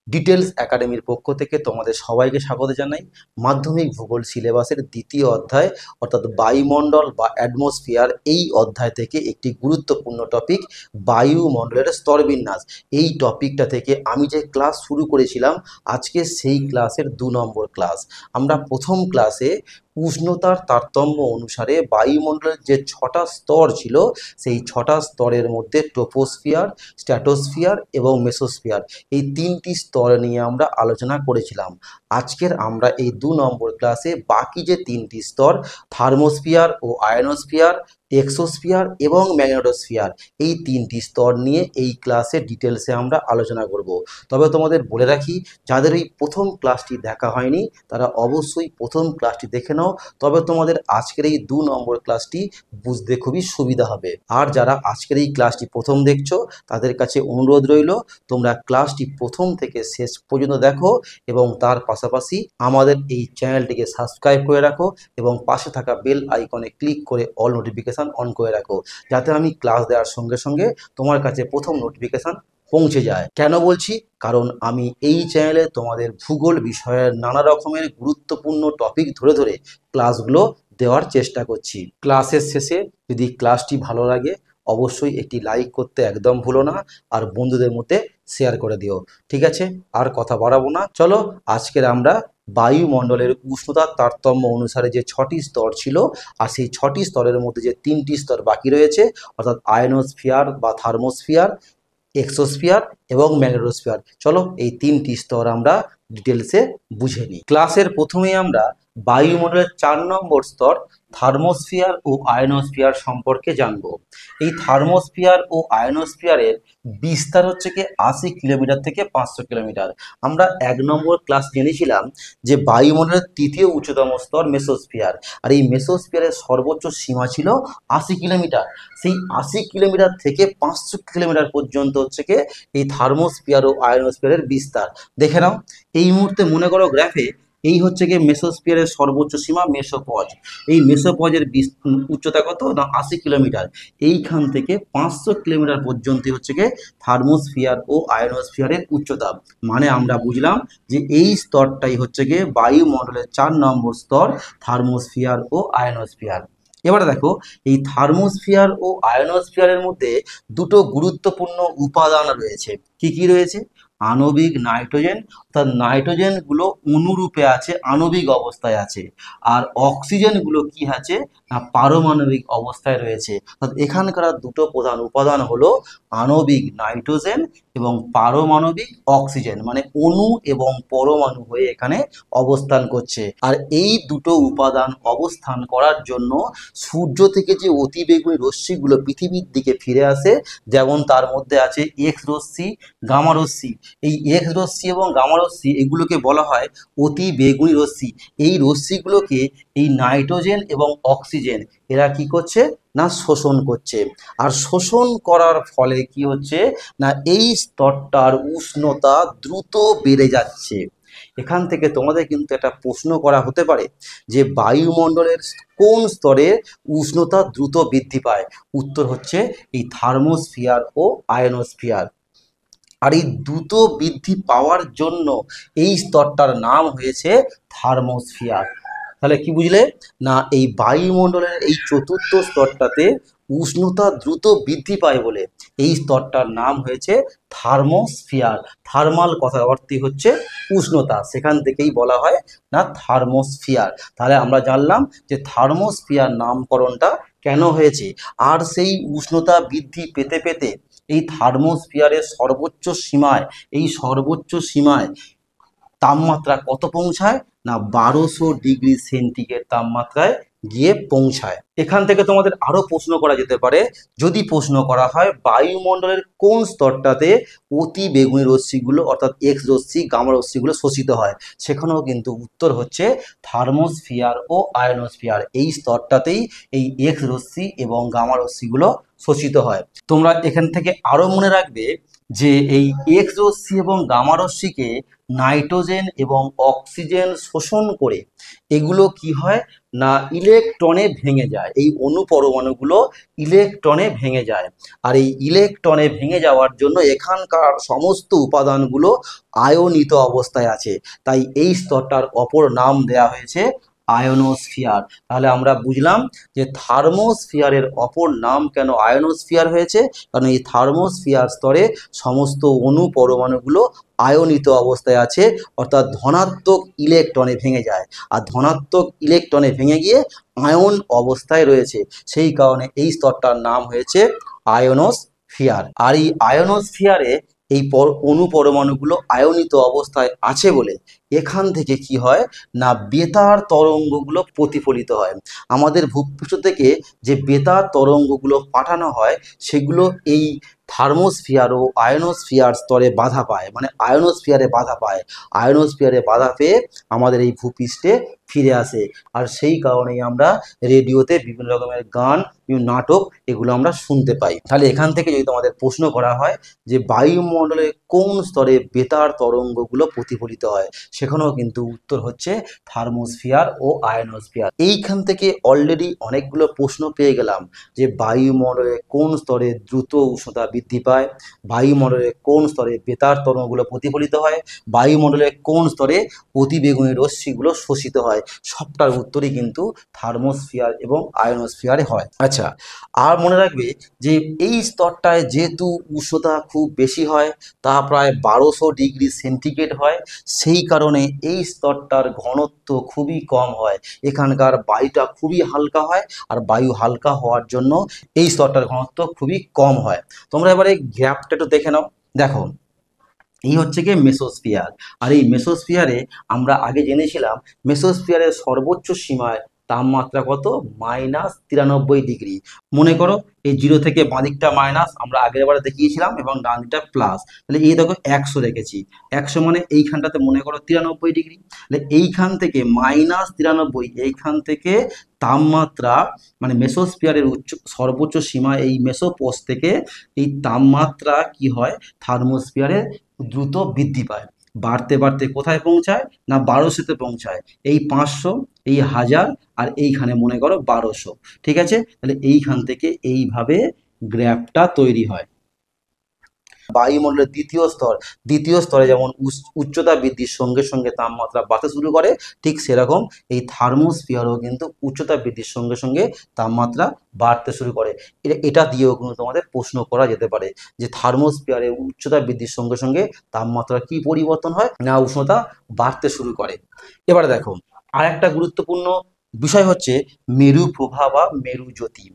Details একাডেমির পক্ষ থেকে তোমাদের সবাইকে স্বাগত জানাই। মাধ্যমিক ভূগোল সিলেবাসের দ্বিতীয় অধ্যায় অর্থাৎ বায়ুমণ্ডল বা অ্যাটমসফিয়ার, এই অধ্যায় থেকে একটি গুরুত্বপূর্ণ টপিক বায়ুমণ্ডলের স্তরবিন্যাস। এই টপিকটা থেকে আমি যে ক্লাস শুরু করেছিলাম, আজকে সেই ক্লাসের 2 নম্বর ক্লাস। আমরা প্রথম ক্লাসে উষ্ণতার তারতম্য অনুসারে বায়ুমণ্ডলের যে 6টা স্তর ছিল, সেই 6টা স্তরের মধ্যে ট্রপোস্ফিয়ার, স্ট্র্যাটোস্ফিয়ার এবং মেসোস্ফিয়ার, এই 3টি স্তর নিয়ে আমরা আলোচনা করেছিলাম। আজকের আমরা এই 2 নম্বর ক্লাসে বাকি যে 3টি স্তর, থার্মোস্ফিয়ার ও আয়নোস্ফিয়ার, এক্সোস্ফিয়ার এবং ম্যাগনেটোস্ফিয়ার, এই 3টি স্তর নিয়ে এই ক্লাসে ডিটেলসে আমরা আলোচনা করব। তবে তোমাদের বলে রাখি, যাদের এই প্রথম ক্লাসটি দেখা হয়নি তারা অবশ্যই প্রথম ক্লাসটি দেখে নাও, তবে তোমাদের আজকের এই 2 নম্বর ক্লাসটি বুঝতে খুবই সুবিধা হবে। আর যারা আজকের এই ক্লাসটি প্রথম দেখছো তাদের কাছে অনুরোধ রইল, তোমরা ক্লাসটি প্রথম থেকে শেষ পর্যন্ত দেখো এবং তার পাশাপাশি আমাদের এই চ্যানেলটিকে সাবস্ক্রাইব করে রাখো এবং পাশে থাকা বেল আইকনে ক্লিক করে অল নোটিফিকেশান অন করে রাখো, যাতে আমি ক্লাস দেওয়ার সঙ্গে সঙ্গে তোমার কাছে প্রথম নোটিফিকেশান পৌঁছে যায়। কেন বলছি? কারণ আমি এই চ্যানেলে তোমাদের ভূগোল বিষয়ের নানা রকমের গুরুত্বপূর্ণ টপিক ধরে ধরে ক্লাসগুলো দেওয়ার চেষ্টা করছি। ক্লাসের শেষে যদি ক্লাসটি ভালো লাগে অবশ্যই একটি লাইক করতে একদম ভুলো না, আর বন্ধুদের মধ্যে শেয়ার করে দিও। ঠিক আছে, আর কথা বাড়াবো না, চলো আজকের আমরা বায়ুমণ্ডলের উষ্ণতার তারতম্য অনুসারে যে 6টি স্তর ছিল, আর সেই 6টি স্তরের মধ্যে যে 3টি স্তর বাকি রয়েছে অর্থাৎ আয়নোস্ফিয়ার বা থার্মোস্ফিয়ার, এক্সোস্ফিয়ার এবং ম্যাগনেটোস্ফিয়ার, চলো এই 3টি স্তর আমরা ডিটেলসে বুঝে নিই। ক্লাসের প্রথমেই আমরা বায়ুমণ্ডলের 4 নম্বর স্তর থার্মোস্ফিয়ার ও আয়নোস্ফিয়ার সম্পর্কে জানব। এই থার্মোস্ফিয়ার ও আয়নোস্ফিয়ারের বিস্তার হচ্ছে কি 80 কিলোমিটার থেকে 500 কিলোমিটার। আমরা 1 নম্বর ক্লাস জেনেছিলাম যে বায়ুমণ্ডলের তৃতীয় উচ্চতম স্তর মেসোস্ফিয়ার, আর এই মেসোস্ফিয়ারের সর্বোচ্চ সীমা ছিল 80 কিলোমিটার। সেই 80 কিলোমিটার থেকে 500 কিলোমিটার পর্যন্ত হচ্ছে কি এই থার্মোস্ফিয়ার ও আয়নোস্ফিয়ারের বিস্তার। দেখে নাও, এই মুহূর্তে মনে করো গ্রাফে এই হচ্ছে গিয়ে মেসোস্ফিয়ারের সর্বোচ্চ সীমা মেসোপজ। এই মেসোপজের উচ্চতা কত না 80 কিলোমিটার। এইখান থেকে 500 কিলোমিটার পর্যন্ত হচ্ছে গিয়ে থার্মোস্ফিয়ার ও আয়নোস্ফিয়ারের উচ্চতা। মানে আমরা বুঝলাম যে এই স্তরটাই হচ্ছে গিয়ে বায়ুমণ্ডলের 4 নম্বর স্তর, থার্মোস্ফিয়ার ও আয়নোস্ফিয়ার। এবারে দেখো, এই থার্মোস্ফিয়ার ও আয়নোস্ফিয়ারের মধ্যে দুটো গুরুত্বপূর্ণ উপাদান রয়েছে। কি কি রয়েছে? আণবিক নাইট্রোজেন, অর্থাৎ নাইট্রোজেনগুলো অণুরূপে আছে, আণবিক অবস্থায় আছে, আর অক্সিজেনগুলো কি আছে না পারমাণবিক অবস্থায় রয়েছে। অর্থাৎ এখানকার দুটো প্রধান উপাদান হলো আণবিক নাইট্রোজেন এবং পারমাণবিক অক্সিজেন, মানে অণু এবং পরমাণু হয়ে এখানে অবস্থান করছে। আর এই দুটো উপাদান অবস্থান করার জন্য সূর্য থেকে যে অতিবেগুনি রশ্মিগুলো পৃথিবীর দিকে ফিরে আসে, যেমন তার মধ্যে আছে এক্স রশ্মি, গামা রশ্মি। এই এক্স রশ্মি এবং গামা রশ্মি এগুলোকে বলা হয় অতি বেগুনি রশ্মি। এই রশ্মিগুলোকে এই নাইট্রোজেন এবং অক্সিজেন এরা কি করছে না শোষণ করছে। আর শোষণ করার ফলে কি হচ্ছে না এই স্তরটার উষ্ণতা দ্রুত বেড়ে যাচ্ছে। এখান থেকে তোমাদের কিন্তু একটা প্রশ্ন করা হতে পারে যে বায়ুমণ্ডলের কোন স্তরে উষ্ণতা দ্রুত বৃদ্ধি পায়? উত্তর হচ্ছে এই থার্মোস্ফিয়ার ও আয়নোস্ফিয়ার। আর এই দ্রুত বৃদ্ধি পাওয়ার জন্য এই স্তরটার নাম হয়েছে থার্মোস্ফিয়ার। তাহলে কি বুঝলে না এই বায়ুমণ্ডলের এই চতুর্থ স্তরটাতে উষ্ণতা দ্রুত বৃদ্ধি পায় বলে এই স্তরটার নাম হয়েছে থার্মোস্ফিয়ার। থার্মাল কথার অর্থই হচ্ছে উষ্ণতা, সেখান থেকেই বলা হয় না থার্মোস্ফিয়ার। তাহলে আমরা জানলাম যে থার্মোস্ফিয়ার নামকরণটা কেন হয়েছে। আর সেই উষ্ণতা বৃদ্ধি পেতে পেতে এই থার্মোস্ফিয়ারের সর্বোচ্চ সীমায়, এই সর্বোচ্চ সীমায় তাপমাত্রা কত পৌঁছায় না 1200 ডিগ্রি সেন্টিগ্রেড তাপমাত্রায় গিয়ে পৌঁছায়। এখান থেকে তোমাদের আরো প্রশ্ন করা যেতে পারে, যদি প্রশ্ন করা হয় বায়ুমণ্ডলের কোন স্তরটাতে অতি বেগুনি রশ্মিগুলো অর্থাৎ এক্স রশ্মি, গামা রশ্মিগুলো শোষিত হয়, সেখানেও কিন্তু উত্তর হচ্ছে থার্মোস্ফিয়ার ও আয়নোস্ফিয়ার। এই স্তরটাতেই এই এক্স রশ্মি এবং গামা রশ্মিগুলো শোষিত হয়। তোমরা এখান থেকে আরো মনে রাখবে যে এই এক্স রশ্মি এবং গামা রশ্মিকে নাইট্রোজেন এবং অক্সিজেন শোষণ করে এগুলো কি হয় না ইলেকট্রনে ভেঙে যায়, এই অণু পরমাণুগুলো ইলেকট্রনে ভেঙে যায়। আর এই ইলেকট্রনে ভেঙে যাওয়ার জন্য এখানকার সমস্ত উপাদানগুলো আয়নিত অবস্থায় আছে, তাই এই স্তরটার অপর নাম দেয়া হয়েছে আয়নোস্ফিয়ার। তাহলে আমরা বুঝলাম যে থার্মোস্ফিয়ারের অপর নাম কেন আয়নোস্ফিয়ার হয়েছে, কারণ এই থার্মোস্ফিয়ার স্তরে সমস্ত অণু পরমাণুগুলো আয়নিত অবস্থায় আছে, অর্থাৎ ধনাত্মক ইলেকট্রনে ভেঙে যায়, আর ধনাত্মক ইলেকট্রনে ভেঙে গিয়ে আয়ন অবস্থায় রয়েছে, সেই কারণে এই স্তরটার নাম হয়েছে আয়নোস্ফিয়ার। আর এই আয়নোস্ফিয়ারে এই অণু পরমাণুগুলো আয়নিত অবস্থায় আছে বলে এখান থেকে কি হয় না বেতার তরঙ্গগুলো প্রতিফলিত হয়। আমাদের ভূপৃষ্ঠ থেকে যে বেতার তরঙ্গগুলো পাঠানো হয় সেগুলো এই থার্মোস্ফিয়ার ও আয়নোস্ফিয়ার স্তরে বাধা পায়, মানে আয়নোস্ফিয়ারে বাধা পায়, আয়নোস্ফিয়ারে বাধা পেয়ে আমাদের এই ভূপৃষ্ঠে ফিরে আসে। আর সেই কারণেই আমরা রেডিওতে বিভিন্ন রকমের গান, নাটক এগুলো আমরা শুনতে পাই। তাহলে এখান থেকে যদি তোমাদের প্রশ্ন করা হয় যে বায়ুমণ্ডলের কোন স্তরে বেতার তরঙ্গগুলো প্রতিফলিত হয়, সেখানেও কিন্তু উত্তর হচ্ছে থার্মোস্ফিয়ার ও আয়নোস্ফিয়ার। এইখান থেকে অলরেডি অনেকগুলো প্রশ্ন পেয়ে গেলাম যে বায়ুমণ্ডলের কোন স্তরে দ্রুত উষ্ণতা বৃদ্ধি পায়, বায়ুমণ্ডলের কোন স্তরে বেতার তরঙ্গগুলো প্রতিফলিত হয়, বায়ুমণ্ডলের কোন স্তরে অতিবেগুনি রশ্মিগুলো শোষিত হয়, সবটার উত্তরই কিন্তু থার্মোস্ফিয়ার এবং আয়নোস্ফিয়ারে হয়। আচ্ছা, আর মনে রাখবে যে এই স্তরটায় যেহেতু উষ্ণতা খুব বেশি হয়, তা প্রায় 1200 ডিগ্রি সেন্টিগ্রেড হয়, সেই কারণে এই স্তরটার ঘনত্ব খুবই কম হয়, এখানকার বায়ুটা খুবই হালকা হয়, আর বায়ু হালকা হওয়ার জন্য এই স্তরটার ঘনত্ব খুবই কম হয়। তোমরা এবারে গ্রাফটা একটু দেখে নাও। দেখো, এই হচ্ছে গিয়ে মেসোস্ফিয়ার। আর এই মেসোস্ফিয়ারে আমরা আগে জেনেছিলাম মেসোস্ফিয়ারের সর্বোচ্চ সীমায় তাপমাত্রা কত, -93 ডিগ্রি। মনে করো এই 0 থেকে বাঁদিকটা মাইনাস আমরা আগের বারে দেখিয়েছিলাম এবং ডান দিকটা প্লাস, তাহলে এই দেখো 100 রেখেছি, 100 মানে এইখানটাতে মনে করো 93 ডিগ্রি, তাহলে এইখান থেকে -93, এইখান থেকে তাপমাত্রা মানে মেসোস্ফিয়ারের সর্বোচ্চ সীমা এই মেসোপোজ থেকে এই তাপমাত্রা কি হয় থার্মোস্ফিয়ারে দ্রুত বৃদ্ধি পায়, বাড়তে বাড়তে কোথায় পৌঁছায় না 1200-তে পৌঁছায়, এই 500, এই 1000, আর এইখানে মনে করো 1200। ঠিক আছে, তাহলে এইখান থেকে এইভাবে গ্র্যাফটা তৈরি হয়। বায়ুমণ্ডলের দ্বিতীয় স্তরে যেমন উচ্চতা বৃদ্ধির সঙ্গে সঙ্গে তাপমাত্রা বাড়তে শুরু করে, ঠিক সেরকম এই থার্মোস্ফিয়ারও কিন্তু উচ্চতা বৃদ্ধির সঙ্গে সঙ্গে তাপমাত্রা বাড়তে শুরু করে। এটা দিয়েও কিন্তু তোমাদের প্রশ্ন করা যেতে পারে যে থার্মোস্ফিয়ারে উচ্চতা বৃদ্ধির সঙ্গে সঙ্গে তাপমাত্রা কি পরিবর্তন হয় না উষ্ণতা বাড়তে শুরু করে। এবারে দেখো, আর একটা গুরুত্বপূর্ণ বিষয় হচ্ছে মেরু প্রভা বা মেরু জ্যোতি।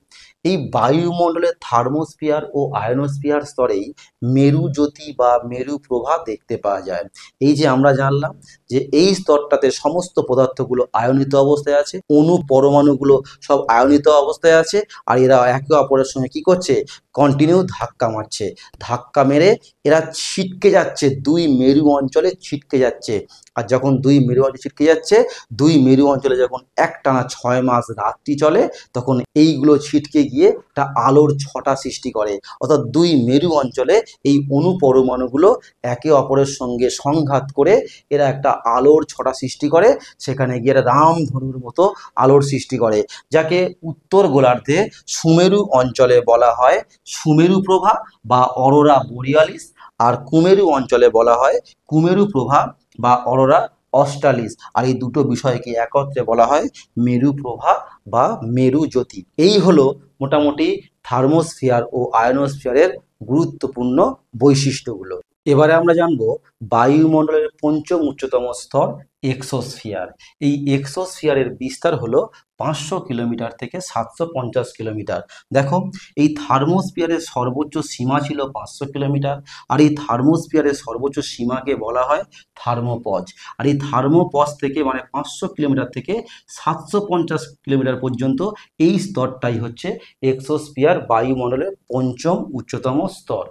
এই বায়ুমণ্ডলের থার্মোস্ফিয়ার ও আয়নোস্ফিয়ার স্তরেই মেরু জ্যোতি বা মেরু প্রভা দেখতে পাওয়া যায়। এই যে আমরা জানলাম যে এই স্তরটাতে সমস্ত পদার্থগুলো আয়নিত অবস্থায় আছে, অণু পরমাণুগুলো সব আয়নিত অবস্থায় আছে, আর এরা একে অপরের সঙ্গে কি করছে কন্টিনিউ ধাক্কা মারছে, ধাক্কা মেরে এরা ছিটকে যাচ্ছে, দুই মেরু অঞ্চলে ছিটকে যাচ্ছে। আর যখন দুই মেরু অঞ্চলে ছিটকে যাচ্ছে, দুই মেরু অঞ্চলে যখন একটানা 6 মাস রাত্রি চলে, তখন এইগুলো ছিটকে গিয়ে একটা আলোর ছটা সৃষ্টি করে, অর্থাৎ দুই মেরু অঞ্চলে এই অণু পরমাণুগুলো একে অপরের সঙ্গে সংঘাত করে এরা একটা আলোর ছটা সৃষ্টি করে, সেখানে গিয়ে এরা রামধনুর মতো আলোর সৃষ্টি করে, যাকে উত্তর গোলার্ধে সুমেরু অঞ্চলে বলা হয় সুমেরু প্রভা বা অরোরা বোরিয়ালিস, আর কুমেরু অঞ্চলে বলা হয় কুমেরু প্রভা বা অরোরা অস্ট্রালিস। আর এই দুটো বিষয়কে একত্রে বলা হয় মেরু প্রভা বা মেরু জ্যোতি। এই হলো মোটামুটি থার্মোস্ফিয়ার ও আয়নোস্ফিয়ারের গুরুত্বপূর্ণ বৈশিষ্ট্যগুলো। এবারে আমরা জানবো বায়ুমণ্ডলের পঞ্চম উচ্চতম স্তর এক্সোস্ফিয়ার। এই এক্সোস্ফিয়ারের বিস্তার হলো 500 কিলোমিটার থেকে 750 কিলোমিটার। দেখো, এই থার্মোস্ফিয়ারের সর্বোচ্চ সীমা ছিল 500 কিলোমিটার, আর এই থার্মোস্ফিয়ারের সর্বোচ্চ সীমাকে বলা হয় থার্মোপজ। আর এই থার্মোপজ থেকে মানে 500 কিলোমিটার থেকে 750 কিলোমিটার পর্যন্ত এই স্তরটাই হচ্ছে এক্সোস্ফিয়ার, বায়ুমণ্ডলের পঞ্চম উচ্চতম স্তর।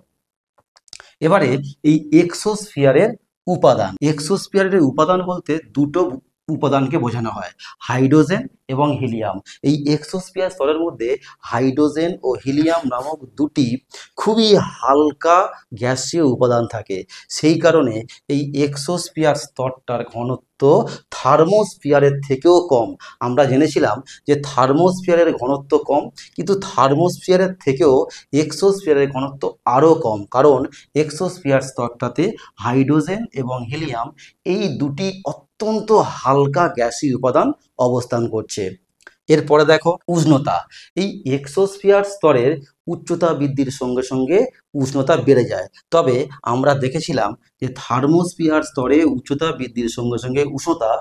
এবারে এই এক্সোস্ফিয়ারের উপাদান বলতে দুটো উপাদানকে বোঝানো হয়, হাইড্রোজেন এবং হিলিয়াম। এই এক্সোস্ফিয়ার স্তরের মধ্যে হাইড্রোজেন ও হিলিয়াম নামক দুটি খুবই হালকা গ্যাসীয় উপাদান থাকে। সেই কারণে এই এক্সোস্ফিয়ার স্তরটার ঘনত্ব থার্মোস্ফিয়ারের থেকেও কম। আমরা জেনেছিলাম যে থার্মোস্ফিয়ারের ঘনত্ব কম, কিন্তু থার্মোস্ফিয়ারের থেকেও এক্সোস্ফিয়ারের ঘনত্ব আরও কম, কারণ এক্সোস্ফিয়ার স্তরটাতে হাইড্রোজেন এবং হিলিয়াম এই দুটি অত্যন্ত হালকা গ্যাসীয় উপাদান অবস্থান করছে। এরপরে দেখো উষ্ণতা। এই এক্সোস্ফিয়ার স্তরের উচ্চতা বৃদ্ধির সঙ্গে সঙ্গে উষ্ণতা বেড়ে যায়। তবে আমরা দেখেছিলাম যে থার্মোস্ফিয়ার স্তরে উচ্চতা বৃদ্ধির সঙ্গে সঙ্গে উষ্ণতা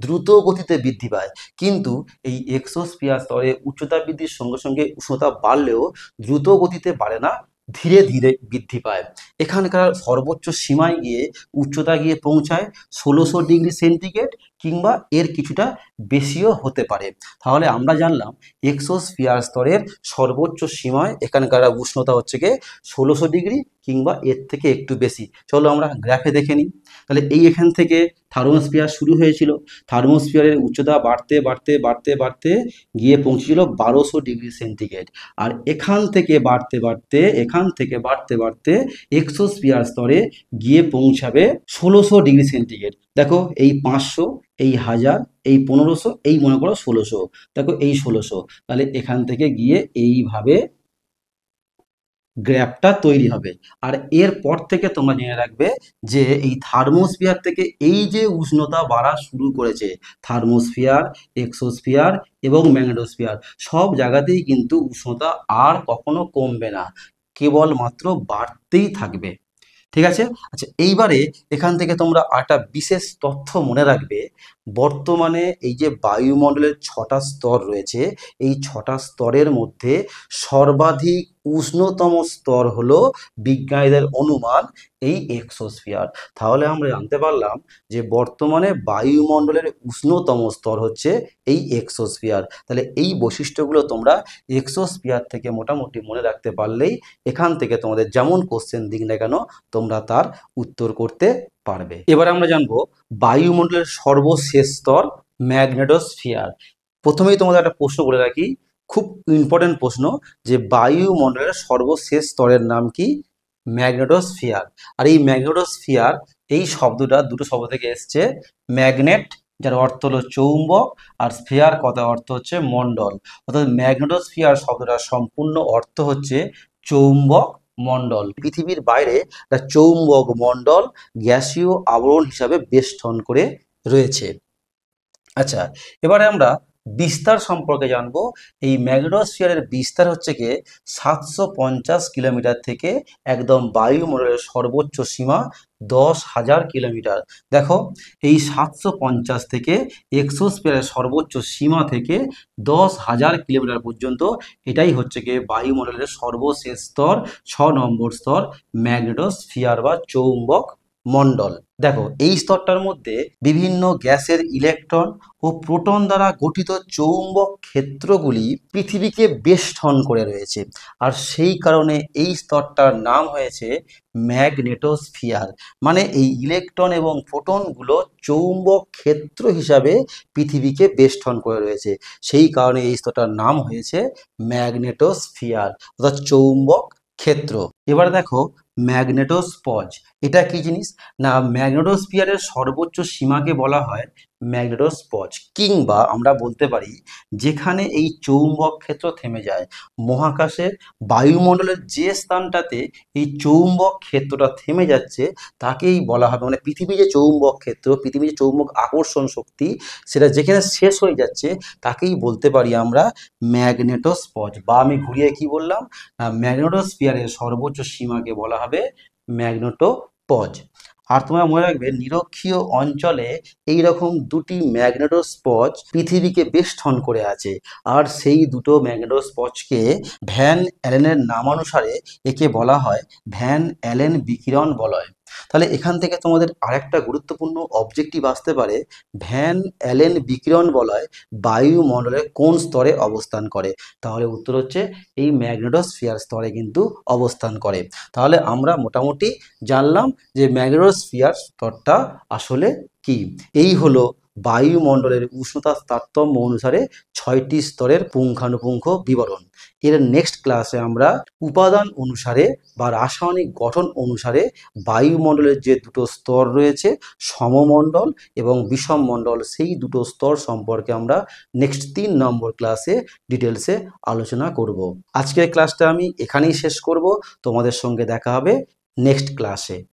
দ্রুত গতিতে বৃদ্ধি পায়, কিন্তু এই এক্সোস্ফিয়ার স্তরে উচ্চতা বৃদ্ধির সঙ্গে সঙ্গে উষ্ণতা বাড়লেও দ্রুত গতিতে বাড়ে না, ধীরে ধীরে বৃদ্ধি পায়। এখানকার সর্বোচ্চ সীমায় গিয়ে উচ্চতা গিয়ে পৌঁছায় 1600 ডিগ্রি সেন্টিগ্রেড, কিংবা এর কিছুটা বেশিও হতে পারে। তাহলে আমরা জানলাম এক্সোস্ফিয়ার স্তরের সর্বোচ্চ সীমায় এখানকার উষ্ণতা হচ্ছে গিয়ে 1600 ডিগ্রি, কিংবা এর থেকে একটু বেশি। চলো আমরা গ্রাফে দেখে নিই। তাহলে এখান থেকে থার্মোস্ফিয়ার শুরু হয়েছিল, থার্মোস্ফিয়ারের উচ্চতা বাড়তে বাড়তে বাড়তে বাড়তে গিয়ে পৌঁছেছিল 1200 ডিগ্রি সেন্টিগ্রেড। আর এখান থেকে বাড়তে বাড়তে এক্সোস্ফিয়ার স্তরে গিয়ে পৌঁছাবে 1600 ডিগ্রি সেন্টিগ্রেড। দেখো এই 500, এই 1000, এই 1500, এই মনে করো 1600, দেখো এই 1600। তাহলে এখান থেকে গিয়ে এইভাবে গ্র্যাফটা তৈরি হবে। আর এরপর থেকে তোমরা জেনে রাখবে যে এই থার্মোস্ফিয়ার থেকে এই যে উষ্ণতা বাড়া শুরু করেছে, থার্মোস্ফিয়ার, এক্সোস্ফিয়ার এবং ম্যাগনেটোস্ফিয়ার সব জায়গাতেই কিন্তু উষ্ণতা আর কখনো কমবে না, কেবলমাত্র বাড়তেই থাকবে। ঠিক আছে। আচ্ছা, এইবারে এখান থেকে তোমরা একটা বিশেষ তথ্য মনে রাখবে। বর্তমানে এই যে বায়ুমণ্ডলের 6টা স্তর রয়েছে, এই 6টা স্তরের মধ্যে সর্বাধিক উষ্ণতম স্তর হলো বিজ্ঞানীদের অনুমান এই এক্সোস্ফিয়ার। তাহলে আমরা জানতে পারলাম যে বর্তমানে বায়ুমণ্ডলের উষ্ণতম স্তর হচ্ছে এই এক্সোস্ফিয়ার। তাহলে এই বৈশিষ্ট্যগুলো তোমরা এক্সোস্ফিয়ার থেকে মোটামুটি মনে রাখতে পারলেই এখান থেকে তোমাদের যেমন কোশ্চেন দিক না কেন তোমরা তার উত্তর করতে পারবে। এবার আমরা জানবো বায়ুমণ্ডলের সর্বশেষ স্তর ম্যাগনেটোস্ফিয়ার। প্রথমেই তোমাদের একটা প্রশ্ন বলে রাখি, খুব ইম্পর্টেন্ট প্রশ্ন, যে বায়ুমণ্ডলের সর্বশেষ স্তরের নাম কি? ম্যাগনেটোস্ফিয়ার। আর এই ম্যাগনেটোস্ফিয়ার এই শব্দটা দুটো শব্দ থেকে এসছে। ম্যাগনেট, যার অর্থ হলো চৌম্বক, আর স্ফিয়ার কথা অর্থ হচ্ছে মণ্ডল। অর্থাৎ ম্যাগনেটোস্ফিয়ার শব্দটার সম্পূর্ণ অর্থ হচ্ছে চৌম্বক মণ্ডল। পৃথিবীর বাইরে একটা চৌম্বক মণ্ডল গ্যাসীয় আবরণ হিসাবে বেষ্টন করে রয়েছে। আচ্ছা, এবারে আমরা বিস্তার সম্পর্কে জানবো। এই ম্যাগনেটোস্ফিয়ারের বিস্তার হচ্ছে গিয়ে 750 কিলোমিটার থেকে একদম বায়ুমণ্ডলের সর্বোচ্চ সীমা 10,000 কিলোমিটার। দেখো এই 750 থেকে এক্সোস্ফিয়ারের সর্বোচ্চ সীমা থেকে 10,000 কিলোমিটার পর্যন্ত, এটাই হচ্ছে গিয়ে বায়ুমণ্ডলের সর্বশেষ স্তর, 6 নম্বর স্তর, ম্যাগনেটোস্ফিয়ার বা চৌম্বক মণ্ডল। দেখো এই স্তরটার মধ্যে বিভিন্ন গ্যাসের ইলেকট্রন ও প্রোটন দ্বারা গঠিত চৌম্বক ক্ষেত্রগুলি পৃথিবীকে বেষ্টন করে রয়েছে। আর সেই কারণে এই স্তরটার নাম হয়েছে ম্যাগনেটোস্ফিয়ার। মানে এই ইলেকট্রন এবং প্রোটনগুলো চৌম্বক ক্ষেত্র হিসাবে পৃথিবীকে বেষ্টন করে রয়েছে, সেই কারণে এই স্তরটার নাম হয়েছে ম্যাগনেটোস্ফিয়ার, অর্থাৎ চৌম্বক ক্ষেত্র। এবার দেখো ম্যাগনেটোস্পজ, এটা কি জিনিস না? ম্যাগনেটোস্ফিয়ারের সর্বোচ্চ সীমাকে বলা হয় ম্যাগনেটোস্পজ, কিংবা আমরা বলতে পারি যেখানে এই চৌম্বক ক্ষেত্র থেমে যায়। মহাকাশের বায়ুমণ্ডলের যে স্থানটাতে এই চৌম্বক ক্ষেত্রটা থেমে যাচ্ছে তাকেই বলা হবে, মানে পৃথিবী যে চৌম্বক ক্ষেত্র, পৃথিবীর যে চৌম্বক আকর্ষণ শক্তি, সেটা যেখানে শেষ হয়ে যাচ্ছে তাকেই বলতে পারি আমরা ম্যাগনেটোস্পজ। বা আমি ঘুরিয়ে কি বললাম, ম্যাগনেটোস্ফিয়ারের সর্বোচ্চ সীমাকে বলা হবে ম্যাগনেটোপজ। আর তোমরা মনে রাখবে নিরক্ষীয় অঞ্চলে এই রকম দুটি ম্যাগনেটোস্পজ পৃথিবীকে বেষ্টন করে আছে, আর সেই দুটো ম্যাগনেটোস্পজকে ভ্যান অ্যালেনের নামানুসারে একে বলা হয় ভ্যান অ্যালেন বিকিরণ বলয়। তাহলে এখান থেকে তোমাদের আরেকটা গুরুত্বপূর্ণ অবজেক্টিভ আসতে পারে, ভ্যান অ্যালেন বিকিরণ বলয় বায়ুমণ্ডলের কোন স্তরে অবস্থান করে? তাহলে উত্তর হচ্ছে এই ম্যাগনেটোস্ফিয়ার স্তরে কিন্তু অবস্থান করে। তাহলে আমরা মোটামুটি জানলাম যে ম্যাগনেটোস্ফিয়ার স্তরটা আসলে কি। এই হলো বায়ুমণ্ডলের উষ্ণতার তারতম্য অনুসারে 6টি স্তরের পুঙ্খানুপুঙ্খ বিবরণ। এর নেক্সট ক্লাসে আমরা উপাদান অনুসারে বা রাসায়নিক গঠন অনুসারে বায়ুমণ্ডলের যে দুটো স্তর রয়েছে, সমমণ্ডল এবং বিষমমণ্ডল, সেই দুটো স্তর সম্পর্কে আমরা নেক্সট 3 নম্বর ক্লাসে ডিটেলসে আলোচনা করব। আজকের ক্লাসটা আমি এখানেই শেষ করব। তোমাদের সঙ্গে দেখা হবে নেক্সট ক্লাসে।